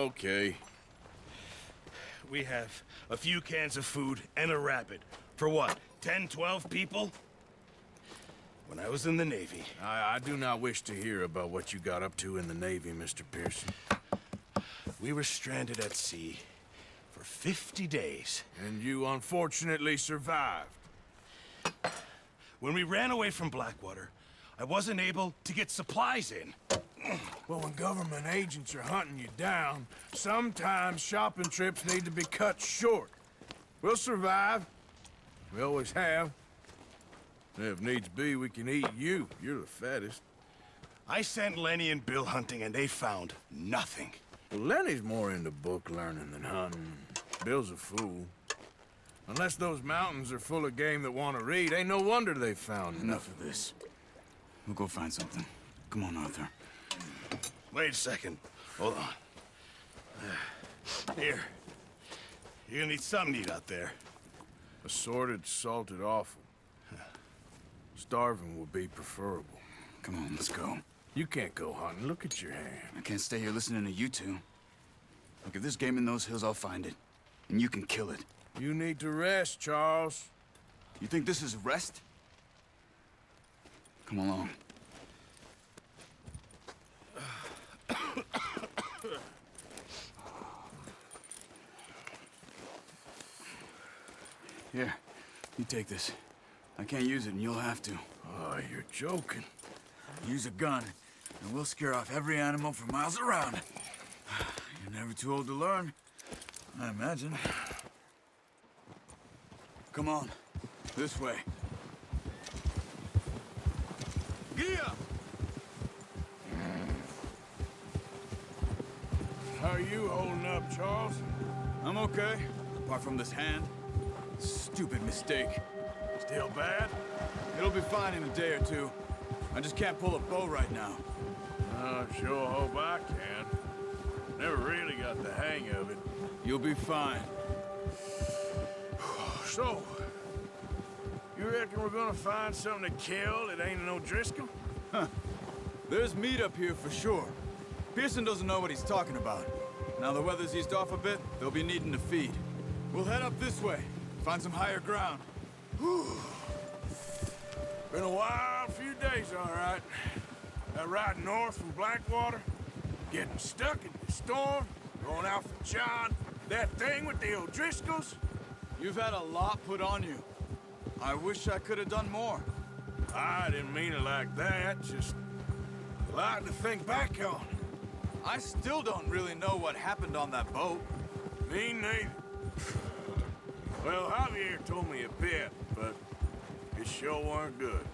Okay. We have a few cans of food and a rabbit. For what, 10, 12 people? When I was in the Navy... I do not wish to hear about what you got up to in the Navy, Mr. Pearson. We were stranded at sea for 50 days. And you unfortunately survived. When we ran away from Blackwater, I wasn't able to get supplies in. Well, when government agents are hunting you down, sometimes shopping trips need to be cut short. We'll survive. We always have. And if needs be, we can eat you. You're the fattest. I sent Lenny and Bill hunting, and they found nothing. Well, Lenny's more into book learning than hunting. Bill's a fool. Unless those mountains are full of game that want to read, ain't no wonder they found Enough of this. We'll go find something. Come on, Arthur. Wait a second. Hold on. Here. You're gonna need something to eat out there. Assorted, salted offal. Starving would be preferable. Come on, let's go. You can't go hunting. Look at your hand. I can't stay here listening to you two. Look, if there's game in those hills, I'll find it. And you can kill it. You need to rest, Charles. You think this is rest? Come along. Here, you take this. I can't use it, and you'll have to. Oh, you're joking. Use a gun, and we'll scare off every animal for miles around. You're never too old to learn, I imagine. Come on, this way. Gia! How are you holding up, Charles? I'm okay, apart from this hand. Stupid mistake. Still bad? It'll be fine in a day or two. I just can't pull a bow right now. I sure hope I can. Never really got the hang of it. You'll be fine. So, you reckon we're gonna find something to kill that ain't no Driscoll? Huh. There's meat up here for sure. Pearson doesn't know what he's talking about. Now the weather's eased off a bit, they'll be needing to feed. We'll head up this way, find some higher ground. Whew. Been a wild few days, all right. That ride north from Blackwater, getting stuck in the storm, going out for John, that thing with the O'Driscolls. You've had a lot put on you. I wish I could have done more. I didn't mean it like that, just a lot to think back on. I still don't really know what happened on that boat. Me neither. Well, Javier told me a bit, but it sure weren't good.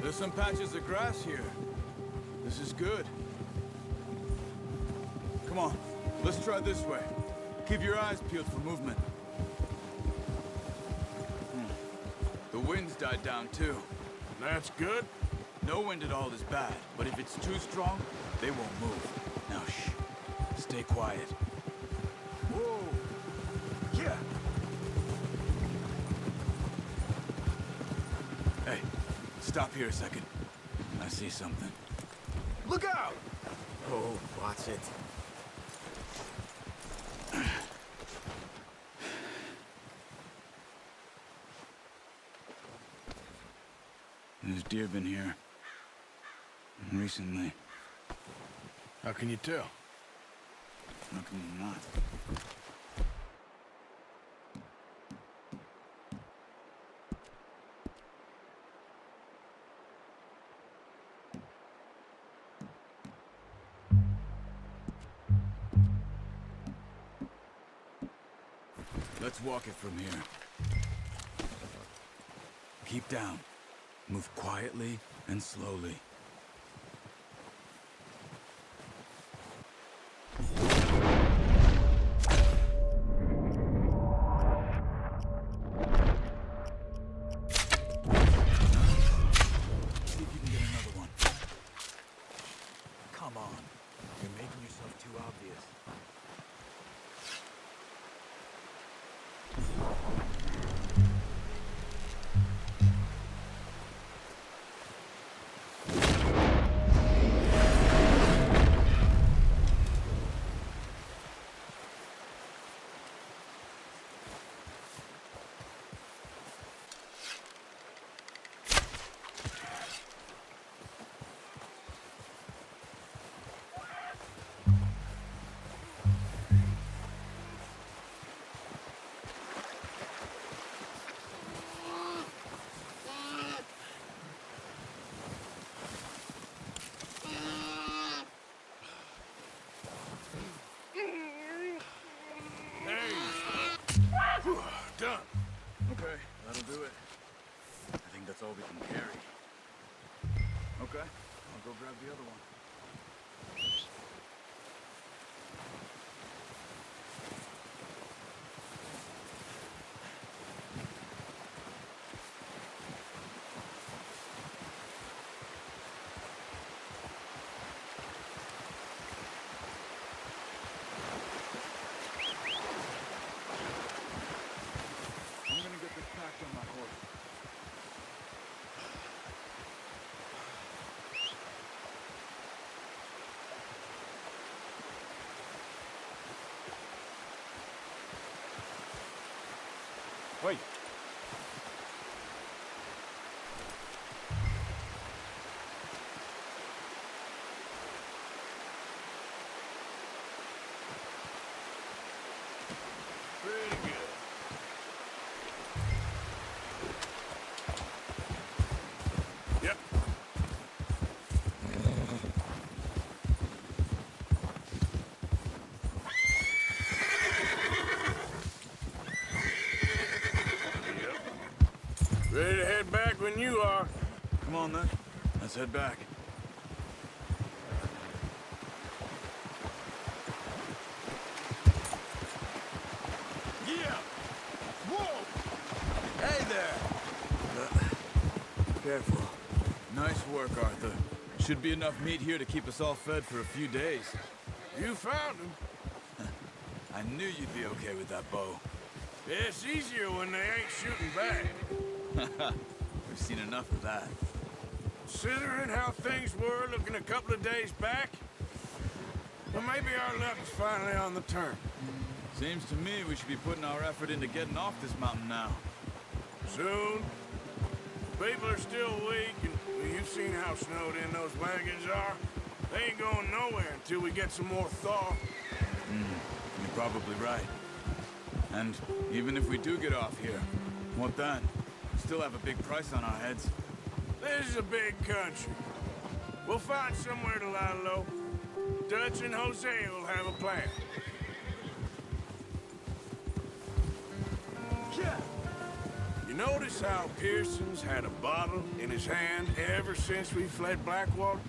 There's some patches of grass here. This is good. Come on, let's try this way. Keep your eyes peeled for movement. The wind's died down too. That's good. No wind at all is bad, but if it's too strong, they won't move. Now shh, stay quiet. Whoa. Yeah. Hey, stop here a second. I see something. Look out! Oh, watch it. There's deer been here. Recently. How can you tell? How can you not? Let's walk it from here. Keep down. Move quietly and slowly. See if you can get another one. Come on. You're making yourself too obvious. Done. Okay, that'll do it. I think that's all we can carry. Okay, I'll go grab the other one. I'm gonna get this packed on my horse. Wait. Pretty good. Yep. Ready to head back when you are. Come on then. Let's head back. Yeah. Whoa. Hey there. Careful. Nice work, Arthur. Should be enough meat here to keep us all fed for a few days. You found him. I knew you'd be okay with that bow. It's easier when they ain't shooting back. We've seen enough of that. Considering how things were looking a couple of days back, well, maybe our luck is finally on the turn. Seems to me we should be putting our effort into getting off this mountain now. Soon. People are still weak, and well, you've seen how snowed in those wagons are. They ain't going nowhere until we get some more thaw. You're probably right. And even if we do get off here, what then? We still have a big price on our heads. This is a big country. We'll find somewhere to lie low. Dutch and Jose will have a plan. Yeah. You notice how Pearson's had a bottle in his hand ever since we fled Blackwater?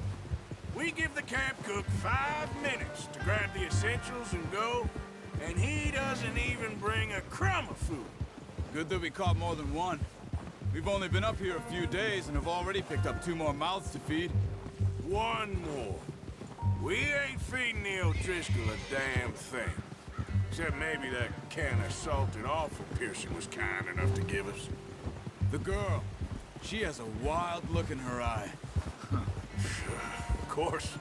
We give the camp cook 5 minutes to grab the essentials and go, and he doesn't even bring a crumb of food. Good that we caught more than one. We've only been up here a few days and have already picked up 2 more mouths to feed. One more. We ain't feeding the O'Driscoll a damn thing. Except maybe that can of salted offal Pearson was kind enough to give us. The girl. She has a wild look in her eye. Of course.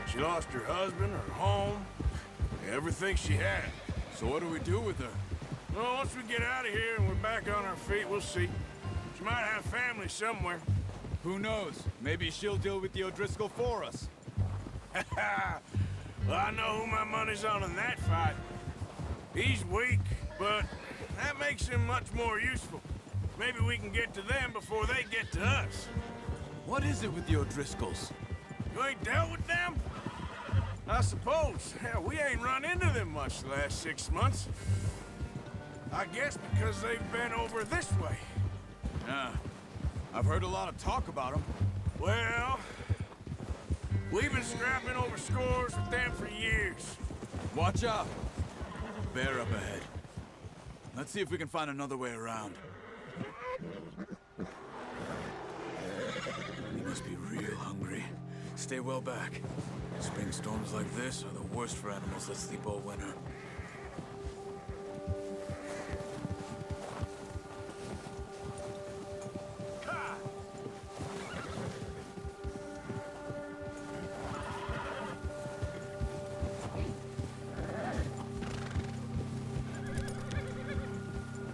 She lost her husband, her home, everything she had. So what do we do with her? Well, once we get out of here and we're back on our feet, we'll see. She might have family somewhere. Who knows? Maybe she'll deal with the O'Driscoll for us. Well, I know who my money's on in that fight. He's weak, but that makes him much more useful. Maybe we can get to them before they get to us. What is it with the O'Driscolls? You ain't dealt with them? I suppose. Hell, we ain't run into them much the last 6 months. I guess because they've been over this way. Yeah. I've heard a lot of talk about them. Well, we've been scrapping over scores with them for years. Watch out. Bear up ahead. Let's see if we can find another way around. He must be real hungry. Stay well back. Spring storms like this are the worst for animals that sleep all winter.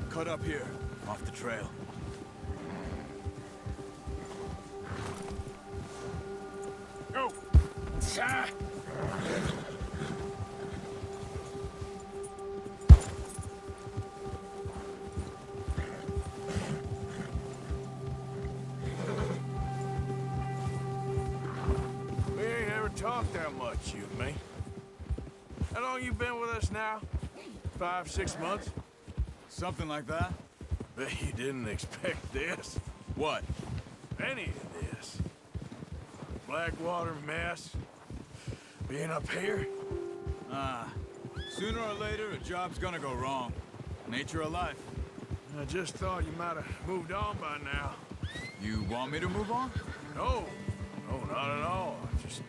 Cut up here, off the trail. Go! Ah! We ain't ever talked that much, you and me. How long you been with us now? 5, 6 months? Something like that? Bet you didn't expect this. What? Any of this. Blackwater mess. Being up here. Sooner or later, a job's gonna go wrong. Nature of life. I just thought you might have moved on by now. You want me to move on? No. No, not at all. I just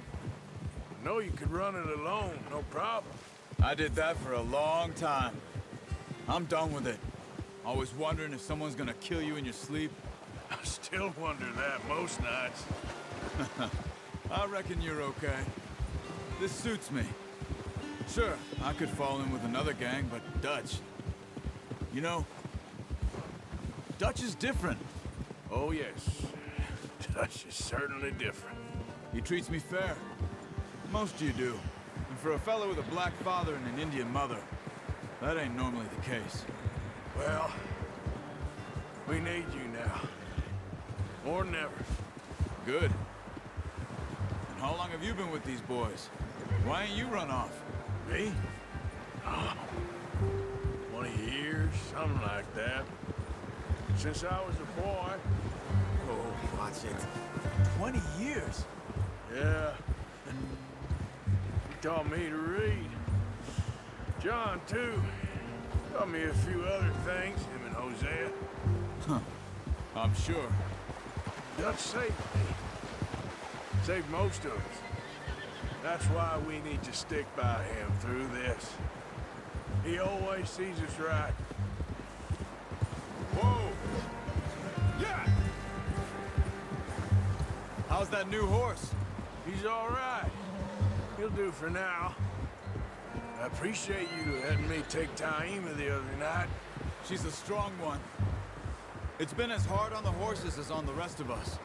know you could run it alone, no problem. I did that for a long time. I'm done with it. Always wondering if someone's gonna kill you in your sleep. I still wonder that most nights. I reckon you're okay. This suits me. Sure, I could fall in with another gang, but Dutch... You know, Dutch is different. Oh, yes. Dutch is certainly different. He treats me fair. Most of you do. And for a fellow with a black father and an Indian mother, that ain't normally the case. Well, we need you now. More than ever. Good. And how long have you been with these boys? Why ain't you run off? Me? Oh, 20 years, something like that. Since I was a boy. Oh, watch it. 20 years? Yeah. He taught me to read. John, too. Taught me a few other things, him and Hosea. Huh. I'm sure. Dutch saved me. Saved most of us. That's why we need to stick by him through this. He always sees us right. Whoa! Yeah! How's that new horse? He's all right. He'll do for now. I appreciate you letting me take Taima the other night. She's a strong one. It's been as hard on the horses as on the rest of us.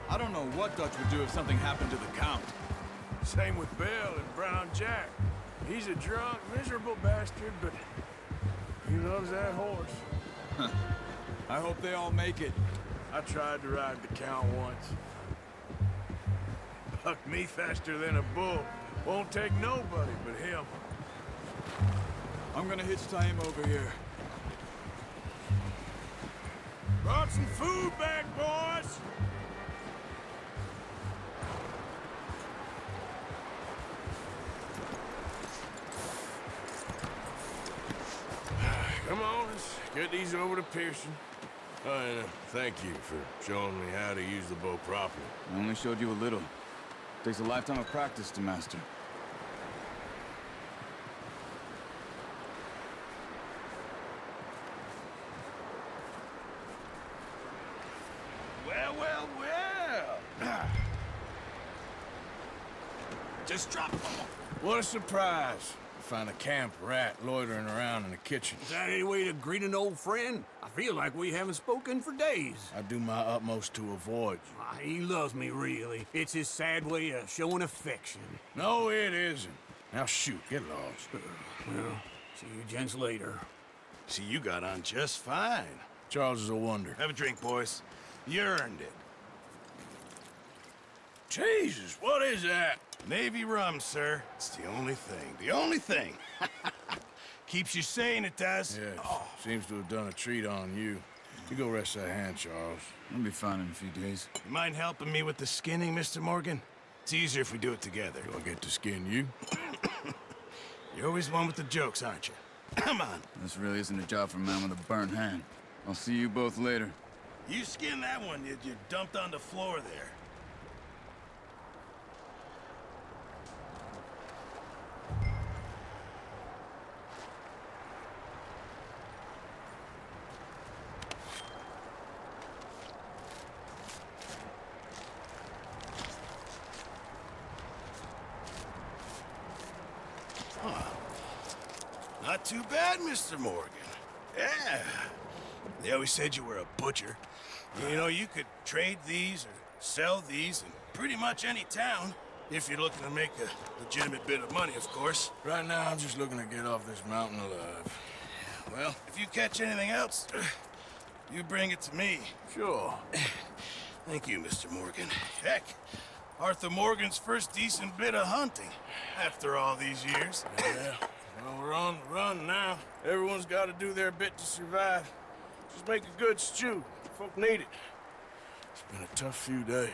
I don't know what Dutch would do if something happened to the Count. Same with Bill and Brown Jack. He's a drunk, miserable bastard, but he loves that horse. I hope they all make it. I tried to ride the Count once. Bucked me faster than a bull. Won't take nobody but him. I'm gonna hitch Taima over here. Brought some food back, boys! Come on, let's get these over to Pearson. Oh, and thank you for showing me how to use the bow properly. I only showed you a little. Takes a lifetime of practice to master. Well, well, well. Just drop them. What a surprise. Find a camp rat loitering around in the kitchen. Is that any way to greet an old friend? I feel like we haven't spoken for days. I do my utmost to avoid you. He loves me, really. It's his sad way of showing affection. No, it isn't. Now shoot, get lost. Well, see you gents later. See, you got on just fine. Charles is a wonder. Have a drink, boys. You earned it. Jesus, what is that? Navy rum, sir. It's the only thing. The only thing. Keeps you sane, it does. Yeah, seems to have done a treat on you. You go rest that hand, Charles. I'll be fine in a few days. You mind helping me with the skinning, Mr. Morgan? It's easier if we do it together. Do I get to skin you? You're always one with the jokes, aren't you? Come on. This really isn't a job for a man with a burnt hand. I'll see you both later. You skinned that one you dumped on the floor there. Not too bad, Mr. Morgan. Yeah. They always said you were a butcher. You know, you could trade these or sell these in pretty much any town, if you're looking to make a legitimate bit of money, of course. Right now, I'm just looking to get off this mountain alive. Well, if you catch anything else, you bring it to me. Sure. Thank you, Mr. Morgan. Heck, Arthur Morgan's first decent bit of hunting after all these years. Yeah. Well, we're on the run now. Everyone's got to do their bit to survive. Just make a good stew. Folk need it. It's been a tough few days.